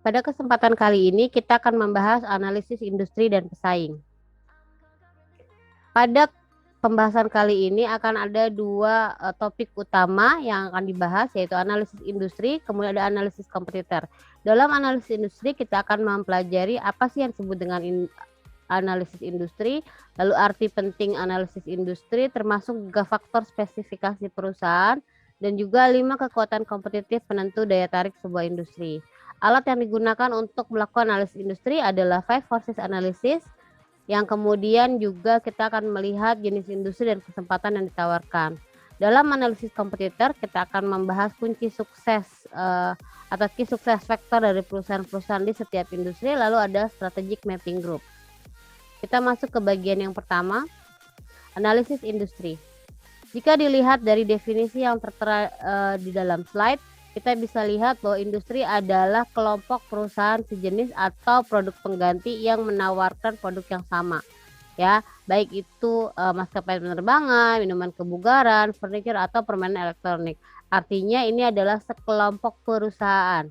Pada kesempatan kali ini kita akan membahas analisis industri dan pesaing. Pada pembahasan kali ini akan ada dua topik utama yang akan dibahas, yaitu analisis industri, kemudian ada analisis kompetitor. Dalam analisis industri kita akan mempelajari apa sih yang disebut dengan analisis industri, lalu arti penting analisis industri termasuk juga faktor spesifikasi perusahaan dan juga 5 kekuatan kompetitif penentu daya tarik sebuah industri. Alat yang digunakan untuk melakukan analisis industri adalah five forces analysis, yang kemudian juga kita akan melihat jenis industri dan kesempatan yang ditawarkan. Dalam analisis kompetitor kita akan membahas kunci sukses atau key sukses factor dari perusahaan-perusahaan di setiap industri, lalu ada strategic mapping group. Kita masuk ke bagian yang pertama, analisis industri. Jika dilihat dari definisi yang tertera di dalam slide, kita bisa lihat bahwa industri adalah kelompok perusahaan sejenis atau produk pengganti yang menawarkan produk yang sama. Ya, baik itu maskapai penerbangan, minuman kebugaran, furniture atau permainan elektronik. Artinya ini adalah sekelompok perusahaan.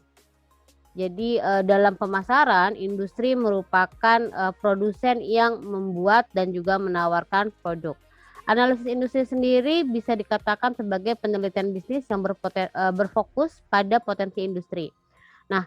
Jadi dalam pemasaran, industri merupakan produsen yang membuat dan juga menawarkan produk. Analisis industri sendiri bisa dikatakan sebagai penelitian bisnis yang berfokus pada potensi industri. Nah,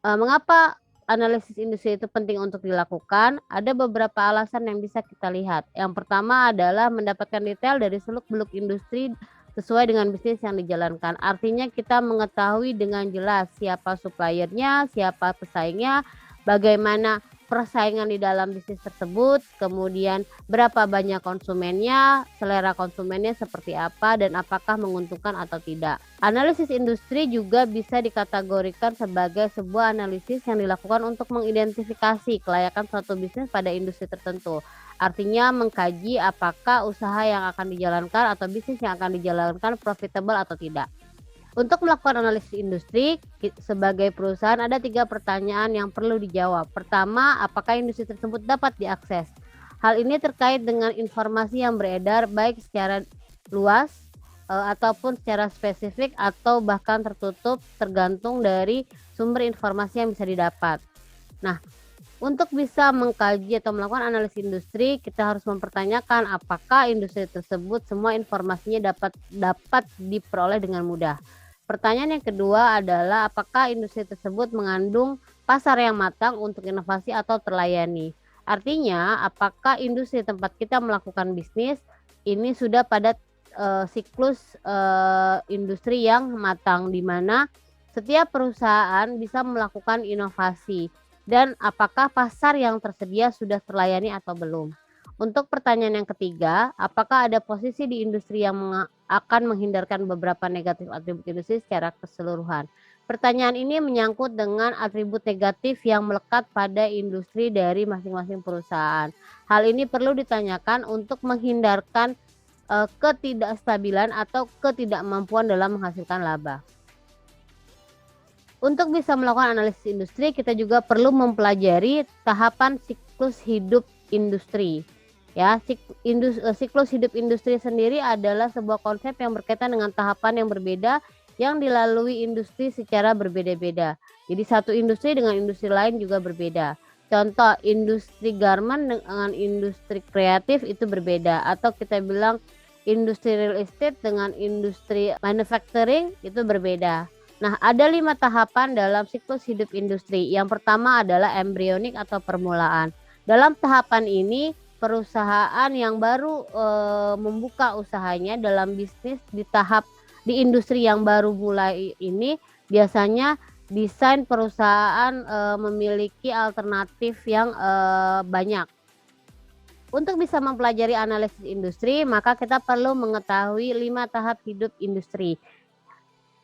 mengapa analisis industri itu penting untuk dilakukan? Ada beberapa alasan yang bisa kita lihat. Yang pertama adalah mendapatkan detail dari seluk-beluk industri sesuai dengan bisnis yang dijalankan. Artinya kita mengetahui dengan jelas siapa suppliernya, siapa pesaingnya, bagaimana persaingan di dalam bisnis tersebut, kemudian berapa banyak konsumennya, selera konsumennya seperti apa, dan apakah menguntungkan atau tidak. Analisis industri juga bisa dikategorikan sebagai sebuah analisis yang dilakukan untuk mengidentifikasi kelayakan suatu bisnis pada industri tertentu. Artinya mengkaji apakah usaha yang akan dijalankan atau bisnis yang akan dijalankan profitable atau tidak. Untuk melakukan analisis industri sebagai perusahaan ada 3 pertanyaan yang perlu dijawab. Pertama, apakah industri tersebut dapat diakses? Hal ini terkait dengan informasi yang beredar baik secara luas ataupun secara spesifik atau bahkan tertutup, tergantung dari sumber informasi yang bisa didapat. Nah, untuk bisa mengkaji atau melakukan analisis industri, kita harus mempertanyakan apakah industri tersebut semua informasinya dapat diperoleh dengan mudah. Pertanyaan yang kedua adalah apakah industri tersebut mengandung pasar yang matang untuk inovasi atau terlayani. Artinya, apakah industri tempat kita melakukan bisnis ini sudah pada siklus industri yang matang, di mana setiap perusahaan bisa melakukan inovasi, dan apakah pasar yang tersedia sudah terlayani atau belum. Untuk pertanyaan yang ketiga, apakah ada posisi di industri yang akan menghindarkan beberapa negatif atribut industri secara keseluruhan? Pertanyaan ini menyangkut dengan atribut negatif yang melekat pada industri dari masing-masing perusahaan. Hal ini perlu ditanyakan untuk menghindarkan ketidakstabilan atau ketidakmampuan dalam menghasilkan laba. Untuk bisa melakukan analisis industri, kita juga perlu mempelajari tahapan siklus hidup industri. Ya, siklus hidup industri sendiri adalah sebuah konsep yang berkaitan dengan tahapan yang berbeda yang dilalui industri secara berbeda-beda. Jadi satu industri dengan industri lain juga berbeda. Contoh, industri garment dengan industri kreatif itu berbeda, atau kita bilang industri real estate dengan industri manufacturing itu berbeda. Nah, ada 5 tahapan dalam siklus hidup industri. Yang pertama adalah embrionik atau permulaan. Dalam tahapan ini, perusahaan yang baru membuka usahanya dalam bisnis di industri yang baru mulai ini, biasanya desain perusahaan memiliki alternatif yang banyak. Untuk bisa mempelajari analisis industri, maka kita perlu mengetahui 5 tahap hidup industri.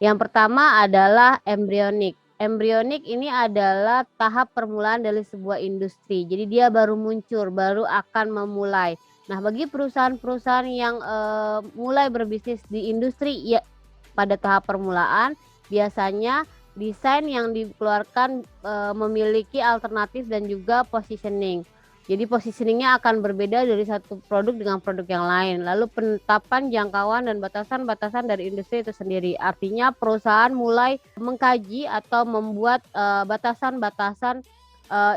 Yang pertama adalah embrionik. Embrionik ini adalah tahap permulaan dari sebuah industri. Jadi dia baru muncul, baru akan memulai. Nah, bagi perusahaan-perusahaan yang mulai berbisnis di industri ya pada tahap permulaan, biasanya desain yang dikeluarkan memiliki alternatif dan juga positioning. Jadi positioningnya akan berbeda dari satu produk dengan produk yang lain. Lalu penetapan jangkauan dan batasan-batasan dari industri itu sendiri. Artinya perusahaan mulai mengkaji atau membuat batasan-batasan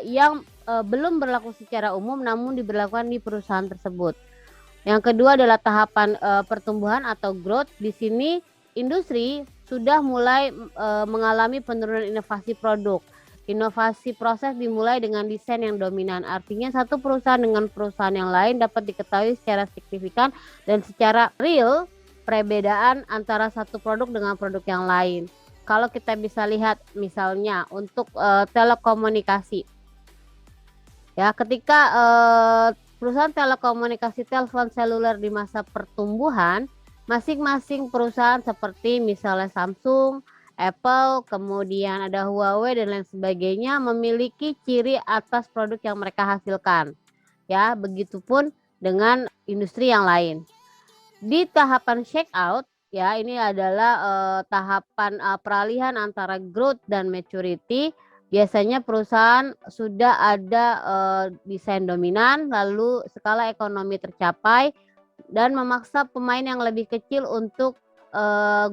yang belum berlaku secara umum namun diberlakukan di perusahaan tersebut. Yang kedua adalah tahapan pertumbuhan atau growth. Di sini industri sudah mulai mengalami penurunan inovasi produk. Inovasi proses dimulai dengan desain yang dominan. Artinya satu perusahaan dengan perusahaan yang lain dapat diketahui secara signifikan dan secara real perbedaan antara satu produk dengan produk yang lain. Kalau kita bisa lihat misalnya untuk telekomunikasi. Ya, ketika perusahaan telekomunikasi telepon seluler di masa pertumbuhan, masing-masing perusahaan seperti misalnya Samsung, Apple, kemudian ada Huawei dan lain sebagainya memiliki ciri atas produk yang mereka hasilkan. Ya, begitupun dengan industri yang lain. Di tahapan shake out, ya ini adalah tahapan peralihan antara growth dan maturity. Biasanya perusahaan sudah ada desain dominan, lalu skala ekonomi tercapai dan memaksa pemain yang lebih kecil untuk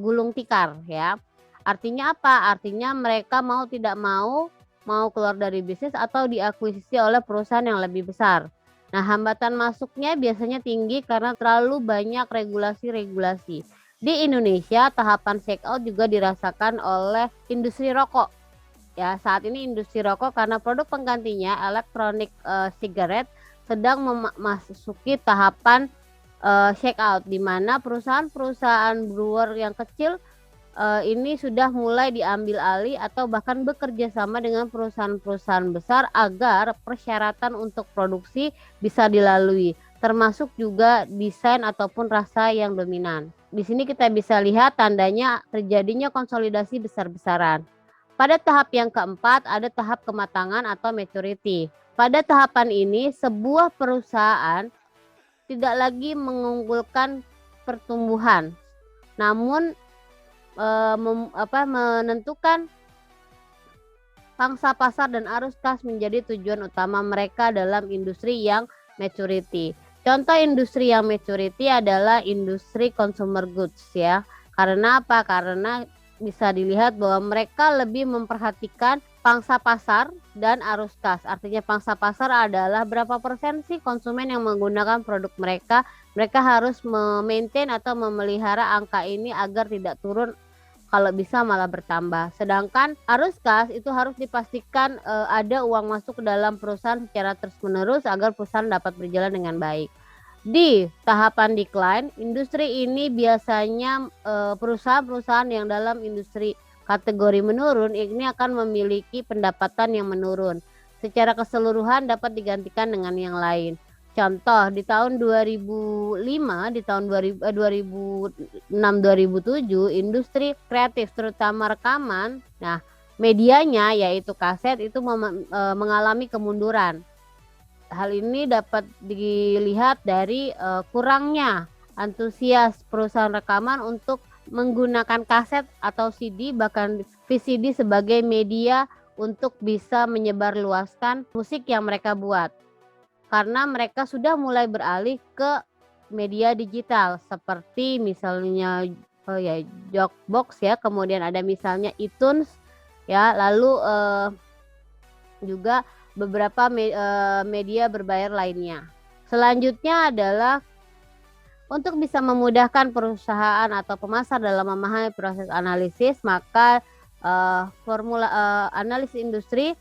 gulung tikar ya. Artinya apa? Artinya mereka mau tidak mau keluar dari bisnis atau diakuisisi oleh perusahaan yang lebih besar. Nah, hambatan masuknya biasanya tinggi karena terlalu banyak regulasi-regulasi. Di Indonesia, tahapan shake out juga dirasakan oleh industri rokok. Ya, saat ini industri rokok karena produk penggantinya elektronik cigarette sedang memasuki tahapan shake out, di mana perusahaan-perusahaan brewer yang kecil ini sudah mulai diambil alih atau bahkan bekerja sama dengan perusahaan-perusahaan besar agar persyaratan untuk produksi bisa dilalui, termasuk juga desain ataupun rasa yang dominan. Di sini kita bisa lihat tandanya terjadinya konsolidasi besar-besaran. Pada tahap yang keempat ada tahap kematangan atau maturity. Pada tahapan ini sebuah perusahaan tidak lagi mengunggulkan pertumbuhan, namun menentukan pangsa pasar dan arus kas menjadi tujuan utama mereka dalam industri yang maturity. Contoh industri yang maturity adalah industri consumer goods ya. Karena apa? Karena bisa dilihat bahwa mereka lebih memperhatikan pangsa pasar dan arus kas. Artinya pangsa pasar adalah berapa persen sih konsumen yang menggunakan produk mereka. Mereka harus memaintain atau memelihara angka ini agar tidak turun, kalau bisa malah bertambah. Sedangkan arus kas itu harus dipastikan ada uang masuk ke dalam perusahaan secara terus-menerus agar perusahaan dapat berjalan dengan baik. Di tahapan decline, industri ini biasanya perusahaan-perusahaan yang dalam industri kategori menurun ini akan memiliki pendapatan yang menurun. Secara keseluruhan dapat digantikan dengan yang lain. Contoh di tahun 2005, di tahun 2006-2007 industri kreatif terutama rekaman, nah medianya yaitu kaset itu mengalami kemunduran. Hal ini dapat dilihat dari kurangnya antusias perusahaan rekaman untuk menggunakan kaset atau CD bahkan VCD sebagai media untuk bisa menyebarluaskan musik yang mereka buat. Karena mereka sudah mulai beralih ke media digital seperti misalnya Jokbox ya, kemudian ada misalnya iTunes ya, lalu juga beberapa media berbayar lainnya. Selanjutnya adalah untuk bisa memudahkan perusahaan atau pemasar dalam memahami proses analisis, maka formula analisis industri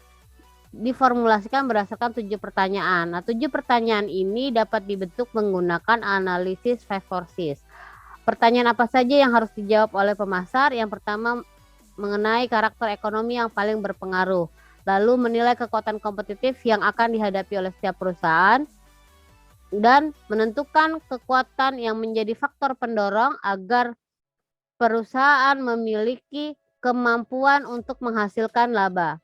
diformulasikan berdasarkan 7 pertanyaan. Nah, 7 pertanyaan ini dapat dibentuk menggunakan analisis 5 forces. Pertanyaan apa saja yang harus dijawab oleh pemasar? Yang pertama mengenai karakter ekonomi yang paling berpengaruh. Lalu menilai kekuatan kompetitif yang akan dihadapi oleh setiap perusahaan dan menentukan kekuatan yang menjadi faktor pendorong agar perusahaan memiliki kemampuan untuk menghasilkan laba.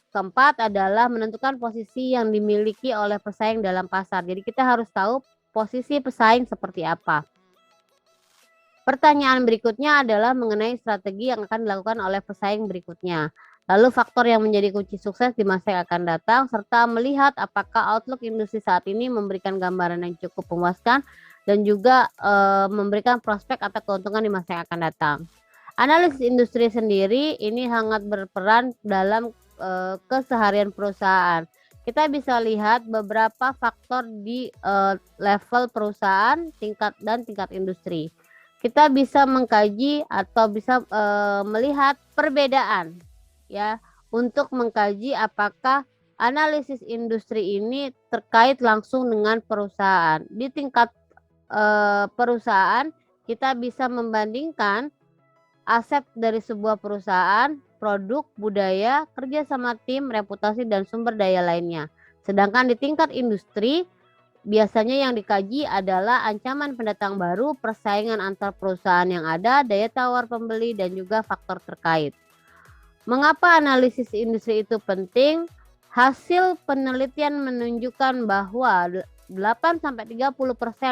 Keempat adalah menentukan posisi yang dimiliki oleh pesaing dalam pasar. Jadi kita harus tahu posisi pesaing seperti apa. Pertanyaan berikutnya adalah mengenai strategi yang akan dilakukan oleh pesaing berikutnya. Lalu faktor yang menjadi kunci sukses di masa yang akan datang, serta melihat apakah outlook industri saat ini memberikan gambaran yang cukup memuaskan dan juga memberikan prospek atau keuntungan di masa yang akan datang. Analisis industri sendiri ini sangat berperan dalam keseharian perusahaan. Kita bisa lihat beberapa faktor di level perusahaan, tingkat industri. Kita bisa mengkaji atau bisa melihat perbedaan ya untuk mengkaji apakah analisis industri ini terkait langsung dengan perusahaan. Di tingkat perusahaan kita bisa membandingkan aset dari sebuah perusahaan, produk, budaya, kerja sama tim, reputasi, dan sumber daya lainnya. Sedangkan di tingkat industri, biasanya yang dikaji adalah ancaman pendatang baru, persaingan antar perusahaan yang ada, daya tawar pembeli, dan juga faktor terkait. Mengapa analisis industri itu penting? Hasil penelitian menunjukkan bahwa 8-30%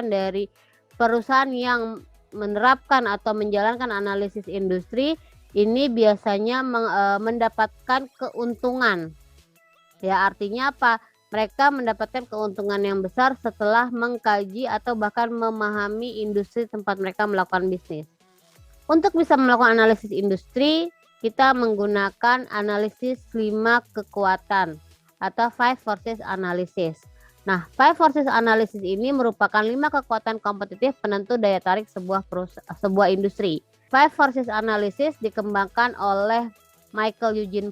dari perusahaan yang menerapkan atau menjalankan analisis industri ini biasanya mendapatkan keuntungan. Ya, artinya apa? Mereka mendapatkan keuntungan yang besar setelah mengkaji atau bahkan memahami industri tempat mereka melakukan bisnis. Untuk bisa melakukan analisis industri, kita menggunakan analisis 5 kekuatan atau 5 forces analysis. Nah, 5 forces analysis ini merupakan 5 kekuatan kompetitif penentu daya tarik sebuah industri. 5 forces analysis dikembangkan oleh Michael Eugene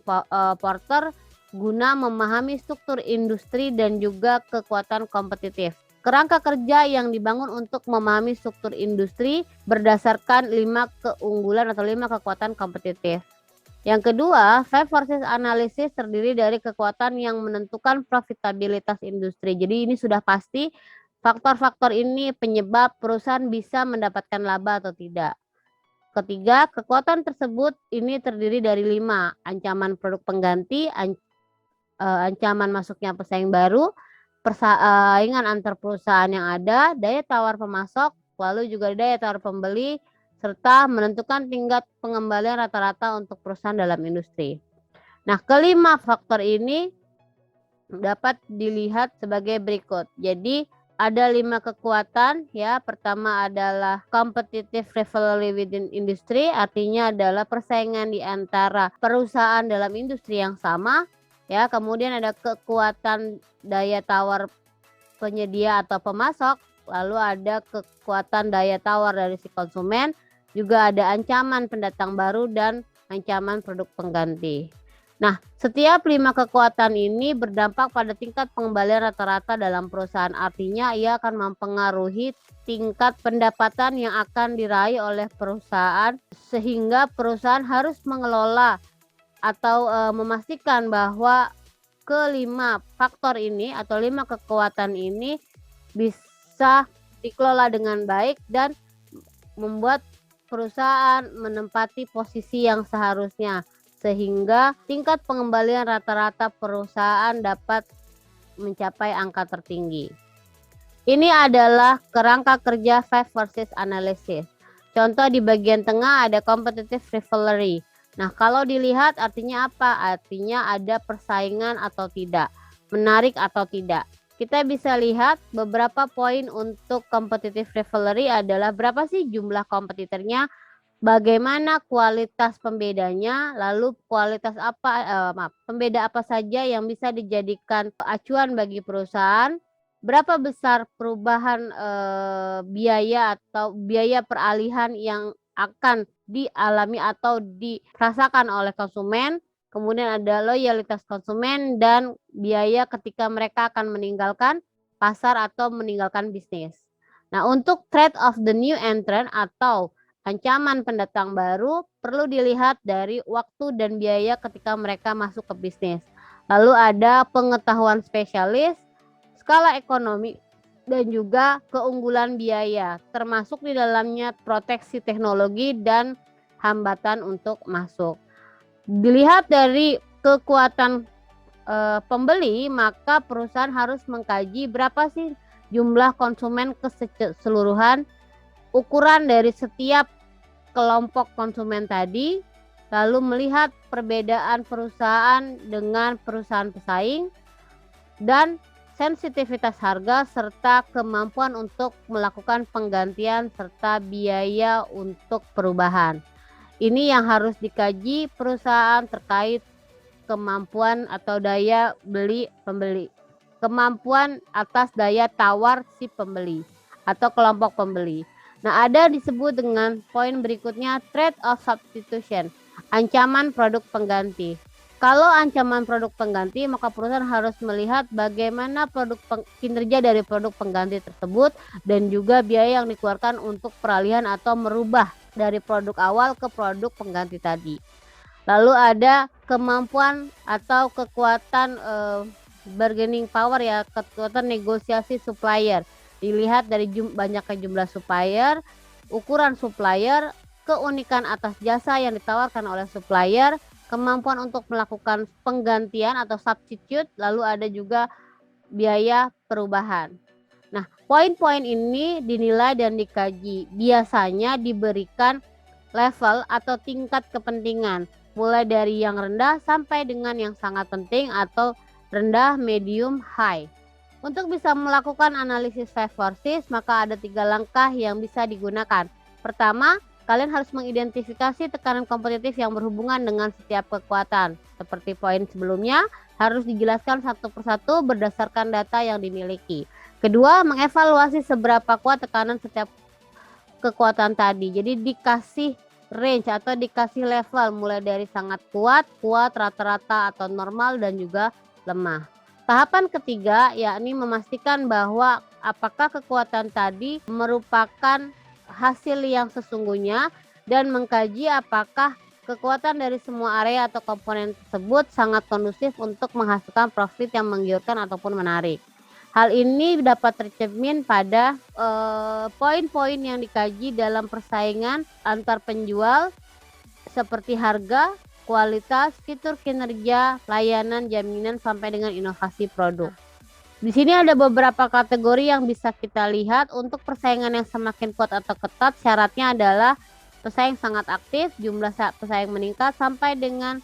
Porter guna memahami struktur industri dan juga kekuatan kompetitif. Kerangka kerja yang dibangun untuk memahami struktur industri berdasarkan 5 keunggulan atau 5 kekuatan kompetitif. Yang kedua, 5 forces analysis terdiri dari kekuatan yang menentukan profitabilitas industri. Jadi ini sudah pasti faktor-faktor ini penyebab perusahaan bisa mendapatkan laba atau tidak. Ketiga, kekuatan tersebut ini terdiri dari 5, ancaman produk pengganti, ancaman masuknya pesaing baru, persaingan antar perusahaan yang ada, daya tawar pemasok, lalu juga daya tawar pembeli, serta menentukan tingkat pengembalian rata-rata untuk perusahaan dalam industri. Nah, kelima faktor ini dapat dilihat sebagai berikut. Jadi ada 5 kekuatan ya. Pertama adalah competitive rivalry within industry, artinya adalah persaingan di antara perusahaan dalam industri yang sama ya. Kemudian ada kekuatan daya tawar penyedia atau pemasok, lalu ada kekuatan daya tawar dari si konsumen, juga ada ancaman pendatang baru dan ancaman produk pengganti. Nah, setiap 5 kekuatan ini berdampak pada tingkat pengembalian rata-rata dalam perusahaan. Artinya ia akan mempengaruhi tingkat pendapatan yang akan diraih oleh perusahaan, sehingga perusahaan harus mengelola atau memastikan bahwa kelima faktor ini atau 5 kekuatan ini bisa dikelola dengan baik dan membuat perusahaan menempati posisi yang seharusnya, sehingga tingkat pengembalian rata-rata perusahaan dapat mencapai angka tertinggi. Ini adalah kerangka kerja 5 forces analysis. Contoh di bagian tengah ada competitive rivalry. Nah, kalau dilihat artinya apa? Artinya ada persaingan atau tidak, menarik atau tidak. Kita bisa lihat beberapa poin untuk competitive rivalry adalah berapa sih jumlah kompetitornya, bagaimana kualitas pembedanya, lalu kualitas pembeda apa saja yang bisa dijadikan acuan bagi perusahaan, berapa besar perubahan biaya atau biaya peralihan yang akan dialami atau dirasakan oleh konsumen. Kemudian ada loyalitas konsumen dan biaya ketika mereka akan meninggalkan pasar atau meninggalkan bisnis. Nah, untuk threat of the new entrant atau ancaman pendatang baru perlu dilihat dari waktu dan biaya ketika mereka masuk ke bisnis. Lalu ada pengetahuan spesialis, skala ekonomi, dan juga keunggulan biaya, termasuk di dalamnya proteksi teknologi dan hambatan untuk masuk. Dilihat dari kekuatan pembeli, maka perusahaan harus mengkaji berapa sih jumlah konsumen keseluruhan, ukuran dari setiap kelompok konsumen tadi, lalu melihat perbedaan perusahaan dengan perusahaan pesaing, dan sensitivitas harga serta kemampuan untuk melakukan penggantian serta biaya untuk perubahan. Ini yang harus dikaji perusahaan terkait kemampuan atau daya beli pembeli. Kemampuan atas daya tawar si pembeli atau kelompok pembeli. Nah, ada disebut dengan poin berikutnya trade of substitution, ancaman produk pengganti. Kalau ancaman produk pengganti, maka perusahaan harus melihat bagaimana kinerja dari produk pengganti tersebut dan juga biaya yang dikeluarkan untuk peralihan atau merubah dari produk awal ke produk pengganti tadi. Lalu ada kemampuan atau kekuatan bargaining power ya, kekuatan negosiasi supplier. Dilihat dari banyaknya jumlah supplier, ukuran supplier, keunikan atas jasa yang ditawarkan oleh supplier, kemampuan untuk melakukan penggantian atau substitute, lalu ada juga biaya perubahan. Nah, poin-poin ini dinilai dan dikaji. Biasanya diberikan level atau tingkat kepentingan, mulai dari yang rendah sampai dengan yang sangat penting atau rendah, medium, high. Untuk bisa melakukan analisis 5 maka ada 3 langkah yang bisa digunakan. Pertama, kalian harus mengidentifikasi tekanan kompetitif yang berhubungan dengan setiap kekuatan. Seperti poin sebelumnya, harus dijelaskan satu persatu berdasarkan data yang dimiliki. Kedua, mengevaluasi seberapa kuat tekanan setiap kekuatan tadi. Jadi dikasih range atau dikasih level mulai dari sangat kuat, rata-rata atau normal, dan juga lemah. Tahapan ketiga yakni memastikan bahwa apakah kekuatan tadi merupakan hasil yang sesungguhnya dan mengkaji apakah kekuatan dari semua area atau komponen tersebut sangat kondusif untuk menghasilkan profit yang menggiurkan ataupun menarik. Hal ini dapat tercermin pada poin-poin yang dikaji dalam persaingan antar penjual seperti harga, kualitas, fitur kinerja, layanan, jaminan, sampai dengan inovasi produk. Di sini ada beberapa kategori yang bisa kita lihat. Untuk persaingan yang semakin kuat atau ketat, syaratnya adalah pesaing sangat aktif, jumlah pesaing meningkat, sampai dengan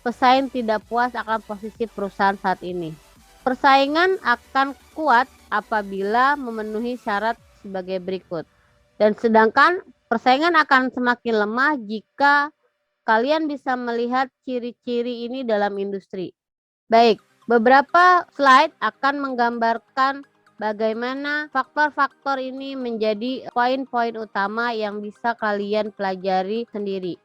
pesaing tidak puas akan posisi perusahaan saat ini. Persaingan akan kuat apabila memenuhi syarat sebagai berikut. Dan sedangkan persaingan akan semakin lemah jika kalian bisa melihat ciri-ciri ini dalam industri. Baik, beberapa slide akan menggambarkan bagaimana faktor-faktor ini menjadi poin-poin utama yang bisa kalian pelajari sendiri.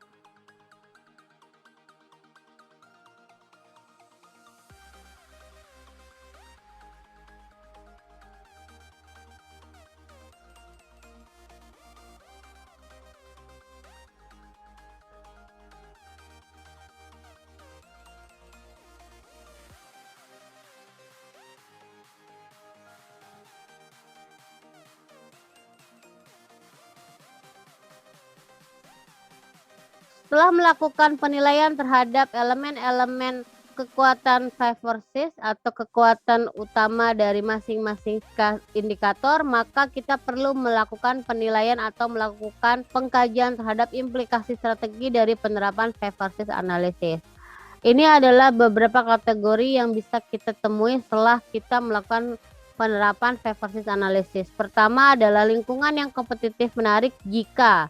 Setelah melakukan penilaian terhadap elemen-elemen kekuatan 5 atau kekuatan utama dari masing-masing indikator, maka kita perlu melakukan penilaian atau melakukan pengkajian terhadap implikasi strategi dari penerapan 5 analisis. Ini adalah beberapa kategori yang bisa kita temui setelah kita melakukan penerapan 5 analisis. Pertama adalah lingkungan yang kompetitif menarik jika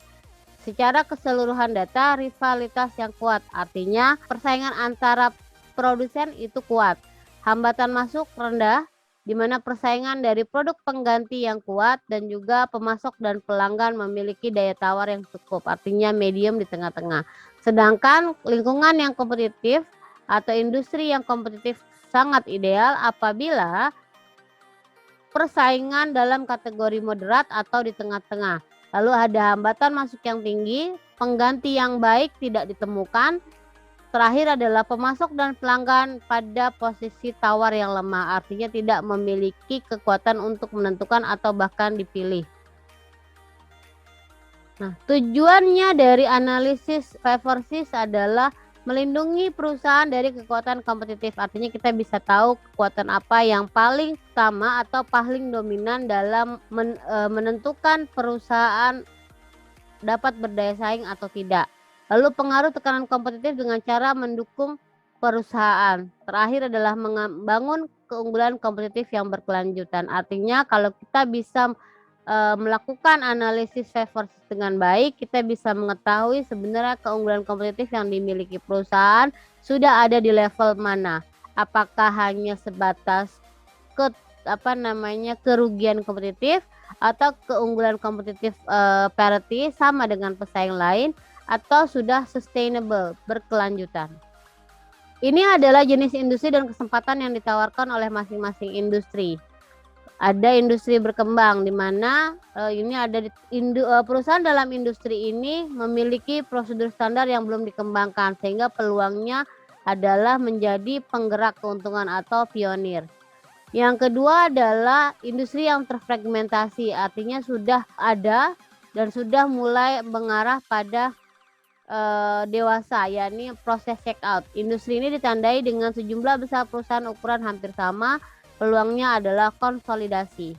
secara keseluruhan data rivalitas yang kuat, artinya persaingan antara produsen itu kuat. Hambatan masuk rendah, di mana persaingan dari produk pengganti yang kuat dan juga pemasok dan pelanggan memiliki daya tawar yang cukup, artinya medium di tengah-tengah. Sedangkan lingkungan yang kompetitif atau industri yang kompetitif sangat ideal apabila persaingan dalam kategori moderat atau di tengah-tengah. Lalu ada hambatan masuk yang tinggi, pengganti yang baik tidak ditemukan. Terakhir adalah pemasok dan pelanggan pada posisi tawar yang lemah, artinya tidak memiliki kekuatan untuk menentukan atau bahkan dipilih. Nah, tujuannya dari analisis 5 adalah melindungi perusahaan dari kekuatan kompetitif. Artinya kita bisa tahu kekuatan apa yang paling utama atau paling dominan dalam menentukan perusahaan dapat berdaya saing atau tidak. Lalu pengaruh tekanan kompetitif dengan cara mendukung perusahaan. Terakhir adalah membangun keunggulan kompetitif yang berkelanjutan. Artinya kalau kita bisa melakukan analisis favors dengan baik, kita bisa mengetahui sebenarnya keunggulan kompetitif yang dimiliki perusahaan sudah ada di level mana. Apakah hanya sebatas kerugian kompetitif atau keunggulan kompetitif parity sama dengan pesaing lain, atau sudah sustainable, berkelanjutan. Ini adalah jenis industri dan kesempatan yang ditawarkan oleh masing-masing industri. Ada industri berkembang di mana ini ada perusahaan dalam industri ini memiliki prosedur standar yang belum dikembangkan, sehingga peluangnya adalah menjadi penggerak keuntungan atau pionir. Yang kedua adalah industri yang terfragmentasi, artinya sudah ada dan sudah mulai mengarah pada dewasa, yakni proses check out. Industri ini ditandai dengan sejumlah besar perusahaan ukuran hampir sama. Peluangnya adalah konsolidasi.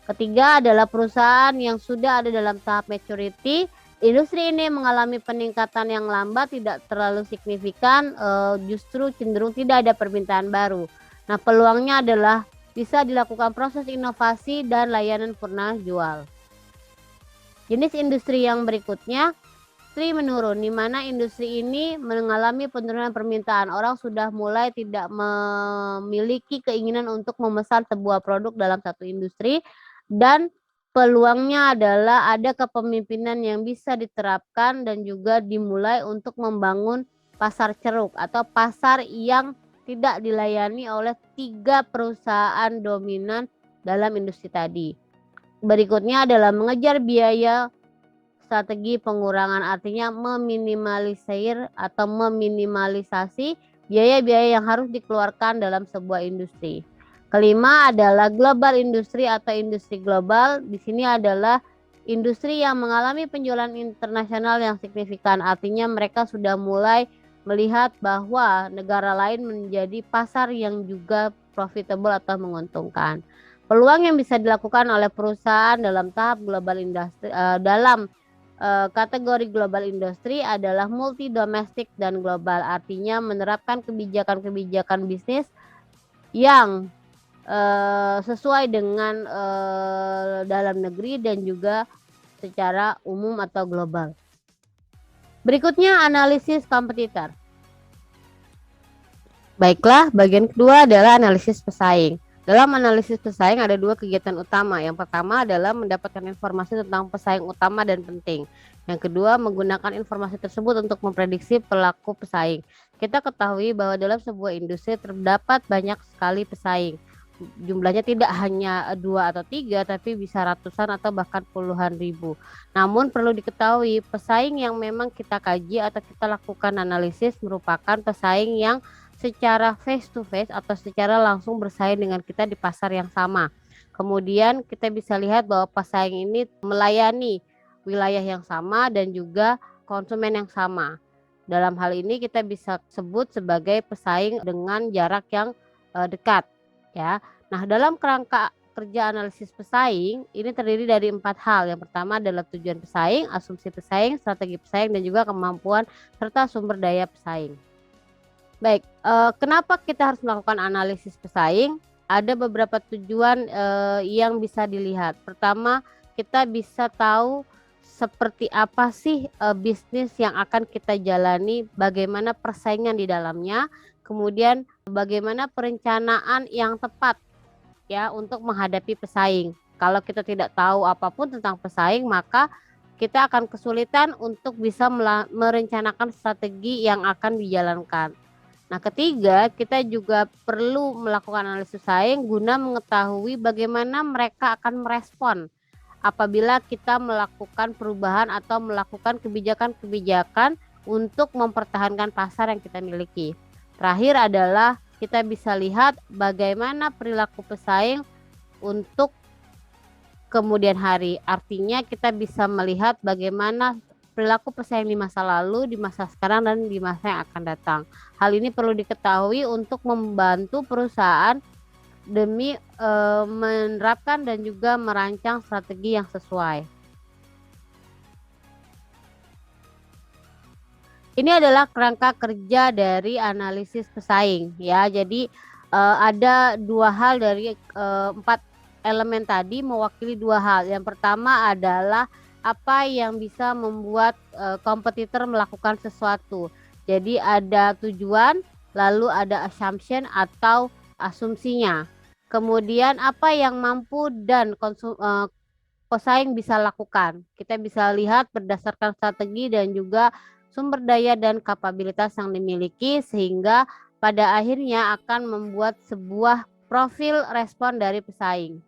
Ketiga adalah perusahaan yang sudah ada dalam tahap maturity. Industri ini mengalami peningkatan yang lambat, tidak terlalu signifikan, justru cenderung tidak ada permintaan baru. Nah, peluangnya adalah bisa dilakukan proses inovasi dan layanan purna jual. Jenis industri yang berikutnya, industri menurun, di mana industri ini mengalami penurunan permintaan. Orang sudah mulai tidak memiliki keinginan untuk memesan sebuah produk dalam satu industri, dan peluangnya adalah ada kepemimpinan yang bisa diterapkan dan juga dimulai untuk membangun pasar ceruk atau pasar yang tidak dilayani oleh 3 perusahaan dominan dalam industri tadi. Berikutnya adalah mengejar biaya strategi pengurangan, artinya meminimalisir atau meminimalisasi biaya-biaya yang harus dikeluarkan dalam sebuah industri. Kelima adalah global industri atau industri global. Di sini adalah industri yang mengalami penjualan internasional yang signifikan, artinya mereka sudah mulai melihat bahwa negara lain menjadi pasar yang juga profitable atau menguntungkan. Peluang yang bisa dilakukan oleh perusahaan dalam tahap global industri kategori global industri adalah multi domestik dan global, artinya menerapkan kebijakan-kebijakan bisnis yang sesuai dengan dalam negeri dan juga secara umum atau global. Berikutnya analisis kompetitor. Baiklah, bagian kedua adalah analisis pesaing. Dalam analisis pesaing ada 2 kegiatan utama. Yang pertama adalah mendapatkan informasi tentang pesaing utama dan penting. Yang kedua, menggunakan informasi tersebut untuk memprediksi pelaku pesaing. Kita ketahui bahwa dalam sebuah industri terdapat banyak sekali pesaing. Jumlahnya tidak hanya 2 atau 3, tapi bisa ratusan atau bahkan puluhan ribu. Namun perlu diketahui, pesaing yang memang kita kaji atau kita lakukan analisis merupakan pesaing yang secara face to face atau secara langsung bersaing dengan kita di pasar yang sama. Kemudian kita bisa lihat bahwa pesaing ini melayani wilayah yang sama dan juga konsumen yang sama. Dalam hal ini kita bisa sebut sebagai pesaing dengan jarak yang dekat, ya. Nah, dalam kerangka kerja analisis pesaing ini terdiri dari 4 hal. Yang pertama adalah tujuan pesaing, asumsi pesaing, strategi pesaing, dan juga kemampuan serta sumber daya pesaing. Baik, kenapa kita harus melakukan analisis pesaing? Ada beberapa tujuan yang bisa dilihat. Pertama, kita bisa tahu seperti apa sih bisnis yang akan kita jalani, bagaimana persaingan di dalamnya, kemudian bagaimana perencanaan yang tepat ya untuk menghadapi pesaing. Kalau kita tidak tahu apapun tentang pesaing, maka kita akan kesulitan untuk bisa merencanakan strategi yang akan dijalankan. Nah, ketiga, kita juga perlu melakukan analisis pesaing guna mengetahui bagaimana mereka akan merespon apabila kita melakukan perubahan atau melakukan kebijakan-kebijakan untuk mempertahankan pasar yang kita miliki. Terakhir adalah kita bisa lihat bagaimana perilaku pesaing untuk kemudian hari. Artinya kita bisa melihat bagaimana perilaku pesaing di masa lalu, di masa sekarang, dan di masa yang akan datang. Hal ini perlu diketahui untuk membantu perusahaan demi menerapkan dan juga merancang strategi yang sesuai. Ini adalah kerangka kerja dari analisis pesaing ya. Jadi ada dua hal dari empat elemen tadi mewakili dua hal. Yang pertama adalah apa yang bisa membuat kompetitor melakukan sesuatu. Jadi ada tujuan, lalu ada assumption atau asumsinya. Kemudian apa yang mampu dan pesaing bisa lakukan. Kita bisa lihat berdasarkan strategi dan juga sumber daya dan kapabilitas yang dimiliki sehingga pada akhirnya akan membuat sebuah profil respon dari pesaing.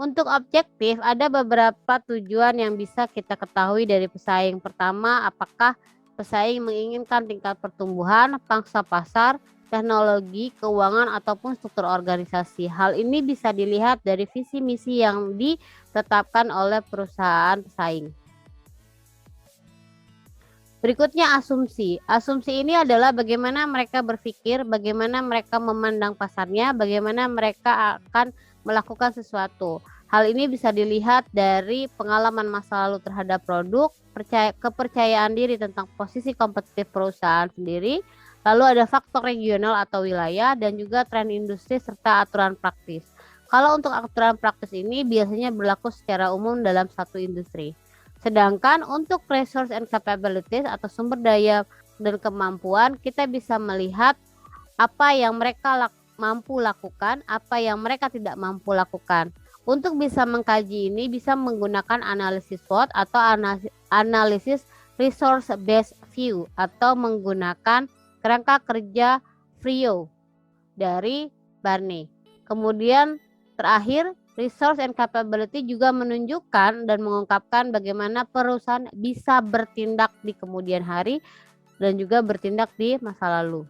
Untuk objektif, ada beberapa tujuan yang bisa kita ketahui dari pesaing. Pertama, apakah pesaing menginginkan tingkat pertumbuhan, pangsa pasar, teknologi, keuangan, ataupun struktur organisasi. Hal ini bisa dilihat dari visi misi yang ditetapkan oleh perusahaan pesaing. Berikutnya asumsi. Asumsi ini adalah bagaimana mereka berpikir, bagaimana mereka memandang pasarnya, bagaimana mereka akan melakukan sesuatu. Hal ini bisa dilihat dari pengalaman masa lalu terhadap produk, kepercayaan diri tentang posisi kompetitif perusahaan sendiri, lalu ada faktor regional atau wilayah, dan juga tren industri serta aturan praktis. Kalau untuk aturan praktis ini biasanya berlaku secara umum dalam satu industri. Sedangkan untuk resource and capabilities atau sumber daya dan kemampuan, kita bisa melihat apa yang mereka mampu lakukan, apa yang mereka tidak mampu lakukan. Untuk bisa mengkaji ini bisa menggunakan analisis SWOT atau analisis resource based view atau menggunakan kerangka kerja FRIO dari Barney. Kemudian terakhir, resource and capability juga menunjukkan dan mengungkapkan bagaimana perusahaan bisa bertindak di kemudian hari dan juga bertindak di masa lalu.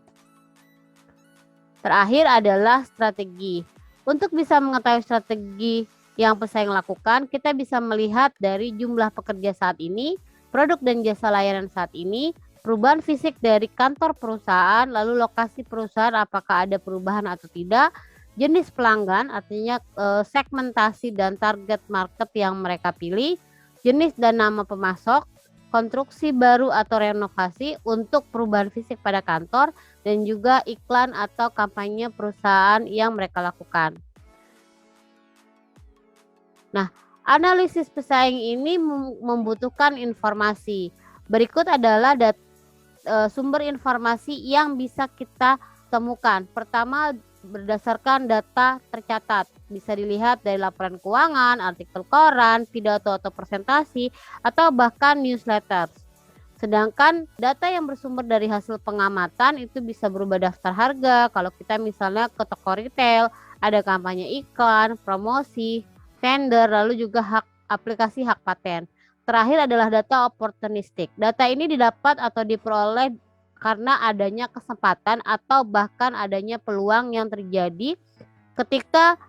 Terakhir adalah strategi. Untuk bisa mengetahui strategi yang pesaing lakukan, kita bisa melihat dari jumlah pekerja saat ini, produk dan jasa layanan saat ini, perubahan fisik dari kantor perusahaan, lalu lokasi perusahaan apakah ada perubahan atau tidak, jenis pelanggan artinya segmentasi dan target market yang mereka pilih, jenis dan nama pemasok, konstruksi baru atau renovasi untuk perubahan fisik pada kantor, dan juga iklan atau kampanye perusahaan yang mereka lakukan. Nah, analisis pesaing ini membutuhkan informasi. Berikut adalah sumber informasi yang bisa kita temukan. Pertama, berdasarkan data tercatat. Bisa dilihat dari laporan keuangan, artikel koran, pidato atau presentasi, atau bahkan newsletter. Sedangkan data yang bersumber dari hasil pengamatan itu bisa berubah daftar harga. Kalau kita misalnya ke toko retail, ada kampanye iklan, promosi, vendor, lalu juga aplikasi hak paten. Terakhir adalah data opportunistik. Data ini didapat atau diperoleh karena adanya kesempatan atau bahkan adanya peluang yang terjadi ketika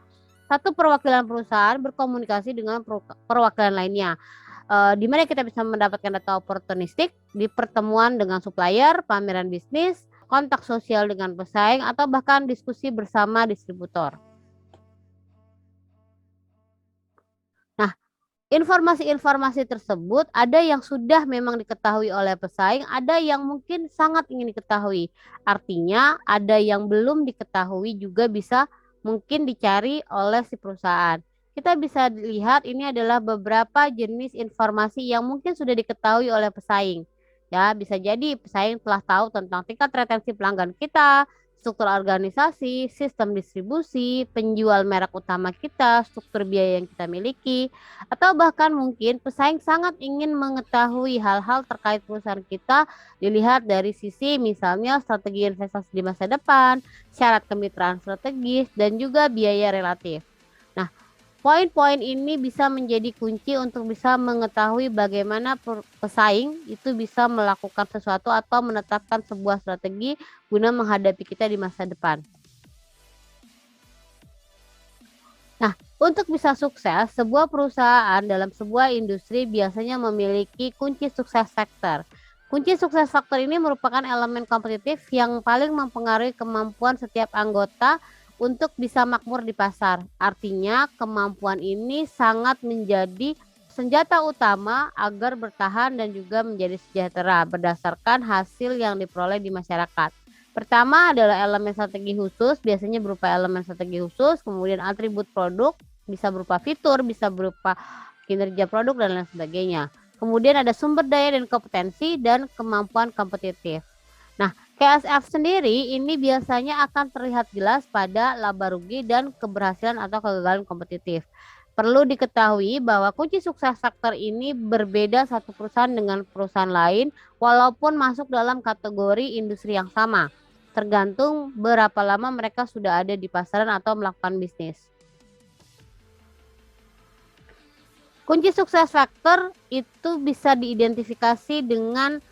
satu perwakilan perusahaan berkomunikasi dengan perwakilan lainnya. Di mana kita bisa mendapatkan data opportunistik di pertemuan dengan supplier, pameran bisnis, kontak sosial dengan pesaing, atau bahkan diskusi bersama distributor. Nah, informasi-informasi tersebut ada yang sudah memang diketahui oleh pesaing, ada yang mungkin sangat ingin diketahui. Artinya ada yang belum diketahui juga bisa mungkin dicari oleh si perusahaan. Kita bisa lihat ini adalah beberapa jenis informasi yang mungkin sudah diketahui oleh pesaing. Ya, bisa jadi pesaing telah tahu tentang tingkat retensi pelanggan kita, struktur organisasi, sistem distribusi, penjual merek utama kita, struktur biaya yang kita miliki, atau bahkan mungkin pesaing sangat ingin mengetahui hal-hal terkait perusahaan kita dilihat dari sisi misalnya strategi investasi di masa depan, syarat kemitraan strategis, dan juga biaya relatif. Nah, poin-poin ini bisa menjadi kunci untuk bisa mengetahui bagaimana pesaing itu bisa melakukan sesuatu atau menetapkan sebuah strategi guna menghadapi kita di masa depan. Nah, untuk bisa sukses, sebuah perusahaan dalam sebuah industri biasanya memiliki kunci sukses faktor. Kunci sukses faktor ini merupakan elemen kompetitif yang paling mempengaruhi kemampuan setiap anggota untuk bisa makmur di pasar. Artinya kemampuan ini sangat menjadi senjata utama agar bertahan dan juga menjadi sejahtera berdasarkan hasil yang diperoleh di masyarakat. Pertama adalah elemen strategi khusus, biasanya berupa elemen strategi khusus, kemudian atribut produk, bisa berupa fitur, bisa berupa kinerja produk dan lain sebagainya. Kemudian ada sumber daya dan kompetensi dan kemampuan kompetitif. Nah, KSF sendiri ini biasanya akan terlihat jelas pada laba rugi dan keberhasilan atau kegagalan kompetitif. Perlu diketahui bahwa kunci sukses faktor ini berbeda satu perusahaan dengan perusahaan lain walaupun masuk dalam kategori industri yang sama. Tergantung berapa lama mereka sudah ada di pasaran atau melakukan bisnis. Kunci sukses faktor itu bisa diidentifikasi dengan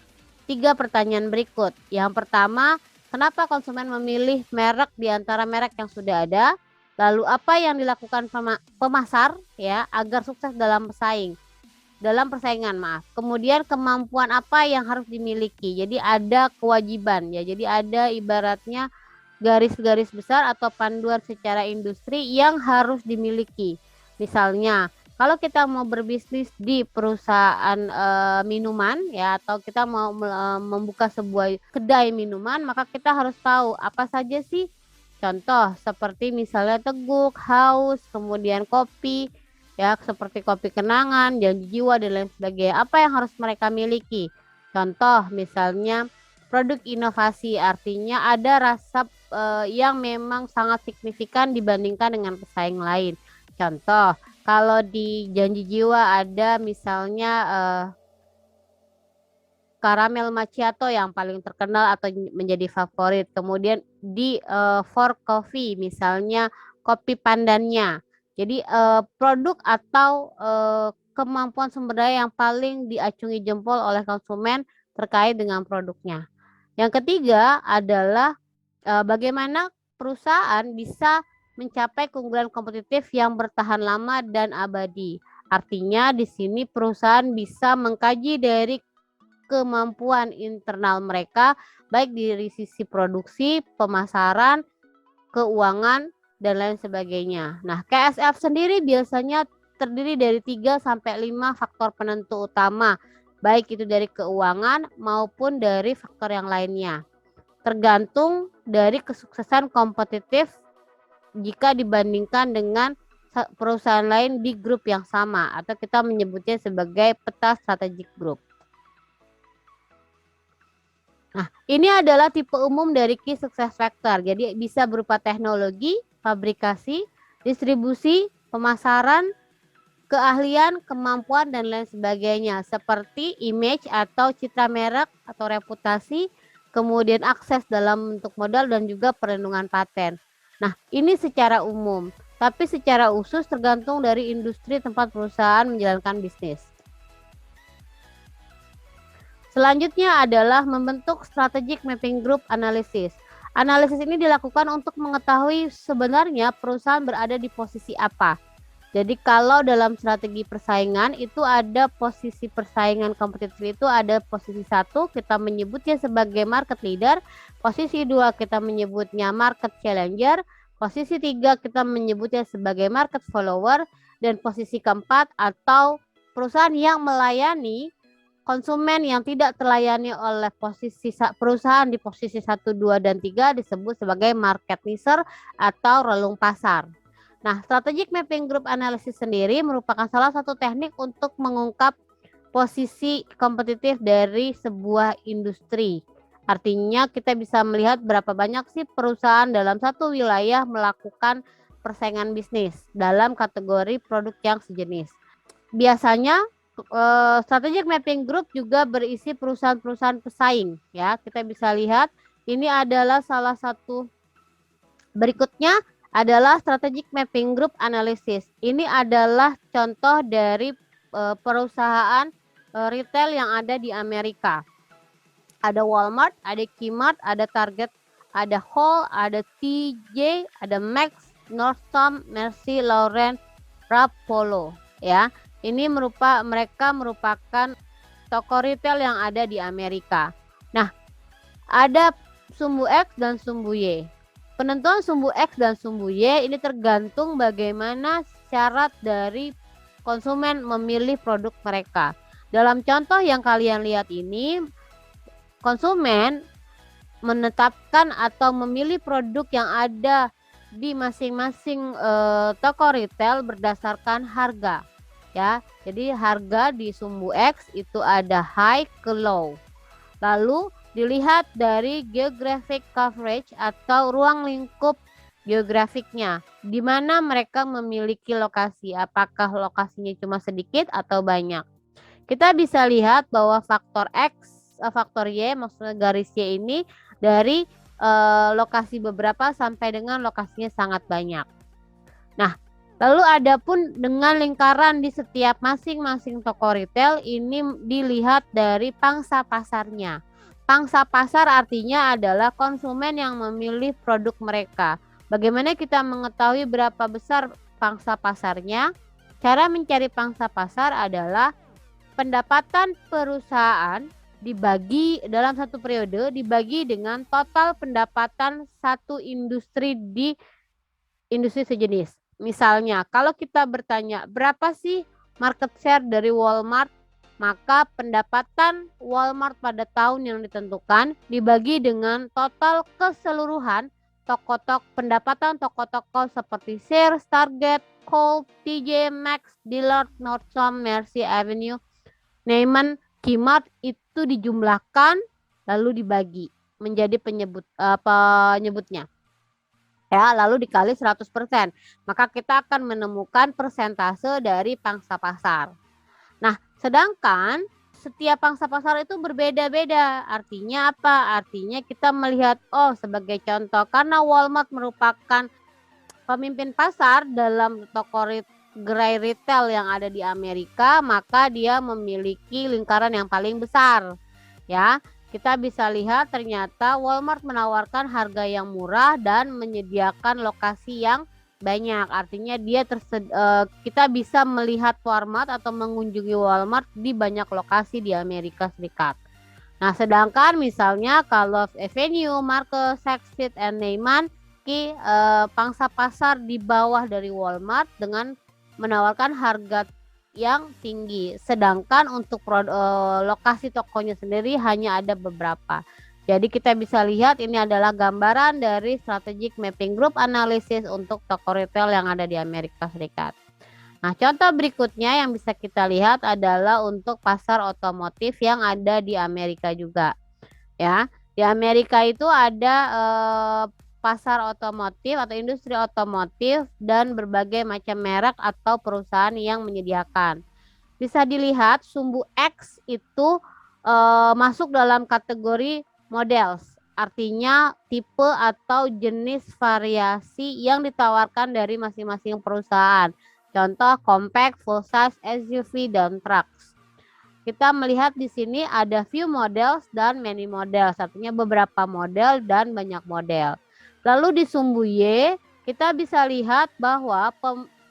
3 pertanyaan berikut. Yang pertama, kenapa konsumen memilih merek di antara merek yang sudah ada? Lalu apa yang dilakukan pemasar ya agar sukses dalam persaingan, maaf. Kemudian kemampuan apa yang harus dimiliki. Jadi ada kewajiban ya. Jadi ada ibaratnya garis-garis besar atau panduan secara industri yang harus dimiliki. Misalnya kalau kita mau berbisnis di perusahaan minuman ya atau kita mau membuka sebuah kedai minuman, maka kita harus tahu apa saja sih contoh seperti misalnya teguk, haus, kemudian kopi ya seperti kopi kenangan, janji jiwa dan lain sebagainya. Apa yang harus mereka miliki? Contoh misalnya produk inovasi, artinya ada rasa yang memang sangat signifikan dibandingkan dengan pesaing lain. Contoh kalau di janji jiwa ada misalnya karamel macchiato yang paling terkenal atau menjadi favorit. Kemudian di For Coffee misalnya kopi pandannya. Jadi produk atau kemampuan sumber daya yang paling diacungi jempol oleh konsumen terkait dengan produknya. Yang ketiga adalah bagaimana perusahaan bisa mencapai keunggulan kompetitif yang bertahan lama dan abadi. Artinya di sini perusahaan bisa mengkaji dari kemampuan internal mereka baik dari sisi produksi, pemasaran, keuangan dan lain sebagainya. Nah, KSF sendiri biasanya terdiri dari 3 sampai 5 faktor penentu utama, baik itu dari keuangan maupun dari faktor yang lainnya. Tergantung dari kesuksesan kompetitif jika dibandingkan dengan perusahaan lain di grup yang sama atau kita menyebutnya sebagai peta strategik grup. Nah, ini adalah tipe umum dari key success factor. Jadi bisa berupa teknologi, fabrikasi, distribusi, pemasaran, keahlian, kemampuan dan lain sebagainya seperti image atau citra merek atau reputasi, kemudian akses dalam bentuk modal dan juga perlindungan paten. Nah, ini secara umum, tapi secara khusus tergantung dari industri tempat perusahaan menjalankan bisnis. Selanjutnya adalah membentuk strategic mapping group analysis. Analisis ini dilakukan untuk mengetahui sebenarnya perusahaan berada di posisi apa. Jadi kalau dalam strategi persaingan itu ada posisi persaingan kompetitif itu ada posisi 1 kita menyebutnya sebagai market leader, posisi 2 kita menyebutnya market challenger, posisi 3 kita menyebutnya sebagai market follower, dan posisi keempat atau perusahaan yang melayani konsumen yang tidak terlayani oleh perusahaan di posisi 1, 2, dan 3 disebut sebagai market nicher atau relung pasar. Nah, strategic mapping group analysis sendiri merupakan salah satu teknik untuk mengungkap posisi kompetitif dari sebuah industri. Artinya kita bisa melihat berapa banyak sih perusahaan dalam satu wilayah melakukan persaingan bisnis dalam kategori produk yang sejenis. Biasanya strategic mapping group juga berisi perusahaan-perusahaan pesaing ya. Kita bisa lihat ini adalah salah satu berikutnya adalah strategic mapping group analysis. Ini adalah contoh dari perusahaan retail yang ada di Amerika. Ada Walmart, ada Kmart, ada Target, ada Hall, ada TJ, ada Max, Nordstrom, Mercy, Lauren, Ralph Polo ya. Ini mereka merupakan toko retail yang ada di Amerika. Nah, ada sumbu X dan sumbu Y. Penentuan sumbu X dan sumbu Y ini tergantung bagaimana syarat dari konsumen memilih produk mereka. Dalam contoh yang kalian lihat ini, konsumen menetapkan atau memilih produk yang ada di masing-masing toko retail berdasarkan harga, ya. Jadi harga di sumbu X itu ada high ke low. Lalu dilihat dari geographic coverage atau ruang lingkup geografiknya, di mana mereka memiliki lokasi, apakah lokasinya cuma sedikit atau banyak. Kita bisa lihat bahwa faktor X, faktor Y, maksudnya garis Y ini dari lokasi beberapa sampai dengan lokasinya sangat banyak. Nah, lalu ada pun dengan lingkaran di setiap masing-masing toko retail ini dilihat dari pangsa pasarnya. Pangsa pasar artinya adalah konsumen yang memilih produk mereka. Bagaimana kita mengetahui berapa besar pangsa pasarnya? Cara mencari pangsa pasar adalah pendapatan perusahaan dibagi dalam satu periode dibagi dengan total pendapatan satu industri di industri sejenis. Misalnya, kalau kita bertanya berapa sih market share dari Walmart, maka pendapatan Walmart pada tahun yang ditentukan dibagi dengan total keseluruhan pendapatan toko-toko seperti Sears, Target, Kohl's, TJ Maxx, Dillard, Nordstrom, Mercy Avenue, Neiman, Kmart itu dijumlahkan lalu dibagi menjadi penyebutnya. Ya, lalu dikali 100%. Maka kita akan menemukan persentase dari pangsa pasar. Nah, sedangkan setiap pangsa pasar itu berbeda-beda. Artinya apa? Artinya kita melihat, sebagai contoh, karena Walmart merupakan pemimpin pasar dalam toko gerai retail yang ada di Amerika, maka dia memiliki lingkaran yang paling besar. Ya, kita bisa lihat ternyata Walmart menawarkan harga yang murah dan menyediakan lokasi yang banyak. Artinya kita bisa melihat Walmart atau mengunjungi Walmart di banyak lokasi di Amerika Serikat. Nah, sedangkan misalnya kalau Avenue, Marcus, Saks Fifth and Neiman pangsa pasar di bawah dari Walmart dengan menawarkan harga yang tinggi, sedangkan untuk lokasi tokonya sendiri hanya ada beberapa. Jadi kita bisa lihat ini adalah gambaran dari strategic mapping group analysis untuk toko retail yang ada di Amerika Serikat. Nah, contoh berikutnya yang bisa kita lihat adalah untuk pasar otomotif yang ada di Amerika juga. Ya, di Amerika itu ada pasar otomotif atau industri otomotif dan berbagai macam merek atau perusahaan yang menyediakan. Bisa dilihat sumbu X itu masuk dalam kategori models, artinya tipe atau jenis variasi yang ditawarkan dari masing-masing perusahaan. Contoh compact, full size, SUV, dan trucks. Kita melihat di sini ada few models dan many models, artinya beberapa model dan banyak model. Lalu di sumbu Y, kita bisa lihat bahwa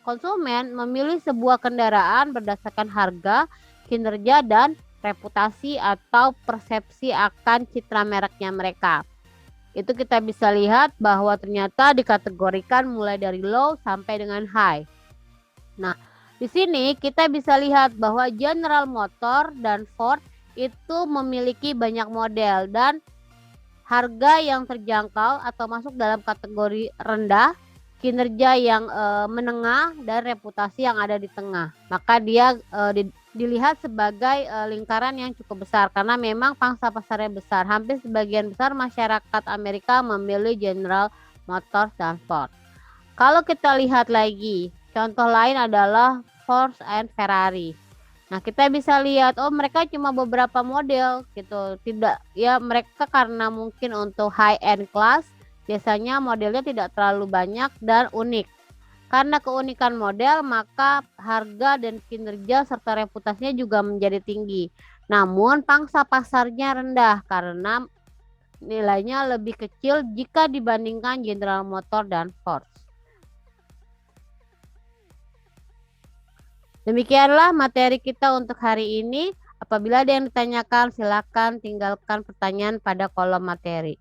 konsumen memilih sebuah kendaraan berdasarkan harga, kinerja, dan reputasi atau persepsi akan citra mereknya mereka. Itu kita bisa lihat bahwa ternyata dikategorikan mulai dari low sampai dengan high. Nah, di sini kita bisa lihat bahwa General Motors dan Ford itu memiliki banyak model dan harga yang terjangkau atau masuk dalam kategori rendah, kinerja yang menengah, dan reputasi yang ada di tengah. Maka dia dilihat sebagai lingkaran yang cukup besar karena memang pangsa pasarnya besar. Hampir sebagian besar masyarakat Amerika memilih General Motors dan Ford. Kalau kita lihat lagi, contoh lain adalah Ford and Ferrari. Nah, kita bisa lihat mereka cuma beberapa model gitu. Tidak, ya mereka karena mungkin untuk high end class biasanya modelnya tidak terlalu banyak dan unik. Karena keunikan model, maka harga dan kinerja serta reputasinya juga menjadi tinggi. Namun pangsa pasarnya rendah karena nilainya lebih kecil jika dibandingkan General Motors dan Ford. Demikianlah materi kita untuk hari ini. Apabila ada yang ditanyakan, silakan tinggalkan pertanyaan pada kolom materi.